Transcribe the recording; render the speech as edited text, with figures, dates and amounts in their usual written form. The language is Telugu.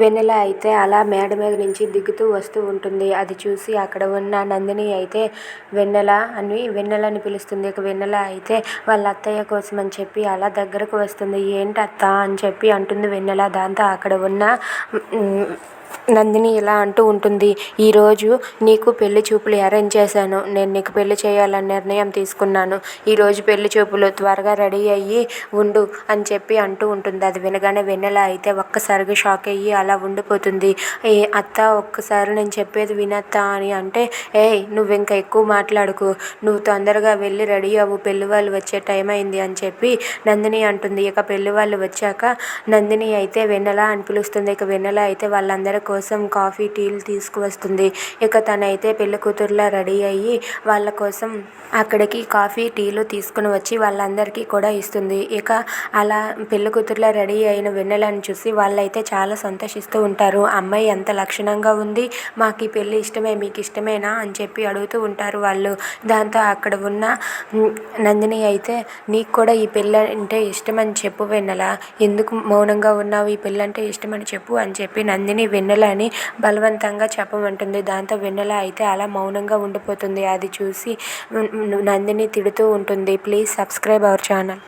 వెన్నెల అయితే అలా మేడ మీద నుంచి దిగుతూ వస్తూ ఉంటుంది. అది చూసి అక్కడ ఉన్న నందిని అయితే వెన్నెలని పిలుస్తుంది. ఇక వెన్నెల అయితే వాళ్ళ అత్తయ్య కోసం అని చెప్పి అలా దగ్గరకు వస్తుంది. ఏంటి అత్త అని చెప్పి అంటుంది వెన్నెల. దాంతో అక్కడ ఉన్న నందిని ఇలా అంటూ ఉంటుంది, ఈరోజు నీకు పెళ్లి చూపులు అరేంజ్ చేశాను. నేను నీకు పెళ్లి చేయాలని నిర్ణయం తీసుకున్నాను. ఈరోజు పెళ్లి చూపులు, త్వరగా రెడీ అయ్యి ఉండు అని చెప్పి అంటూ ఉంటుంది. అది వినగానే వెన్నెల అయితే ఒక్కసారిగా షాక్ అయ్యి అలా ఉండిపోతుంది. ఏ అత్త, ఒక్కసారి నేను చెప్పేది వినత్తా అని అంటే, ఏయ్ నువ్వు ఇంకా ఎక్కువ మాట్లాడుకు, నువ్వు తొందరగా వెళ్ళి రెడీ అవ్వు, పెళ్లి వాళ్ళు వచ్చే టైం అయింది అని చెప్పి నందిని అంటుంది. ఇక పెళ్లి వాళ్ళు వచ్చాక నందిని అయితే వెన్నెల అని పిలుస్తుంది. ఇక వెన్నెల అయితే వాళ్ళందరి కోసం కాఫీ, టీలు తీసుకువస్తుంది. ఇక తనైతే పెళ్లి కూతురులా రెడీ అయ్యి వాళ్ళ కోసం అక్కడికి కాఫీ, టీలు తీసుకుని వచ్చి వాళ్ళందరికీ కూడా ఇస్తుంది. ఇక అలా పెళ్లి కూతురులా రెడీ అయిన వెన్నెలను చూసి వాళ్ళైతే చాలా సంతోషిస్తూ ఉంటారు. అమ్మాయి ఎంత లక్షణంగా ఉంది, మాకు ఈ పెళ్లి ఇష్టమే, మీకు ఇష్టమేనా అని చెప్పి అడుగుతూ ఉంటారు వాళ్ళు. దాంతో అక్కడ ఉన్న నందిని అయితే, నీకు కూడా ఈ పెళ్ళి అంటే ఇష్టమని చెప్పు వెన్నెల, ఎందుకు మౌనంగా ఉన్నావు, ఈ పెళ్ళి అంటే ఇష్టమని చెప్పు అని చెప్పి నందిని వెన్నెలని బలవంతంగా చెప్పమంటుంది. దాంతో వెన్నెల అయితే అలా మౌనంగా ఉండిపోతుంది. అది చూసి నందిని తిడుతూ ఉంటుంది. Please subscribe our channel.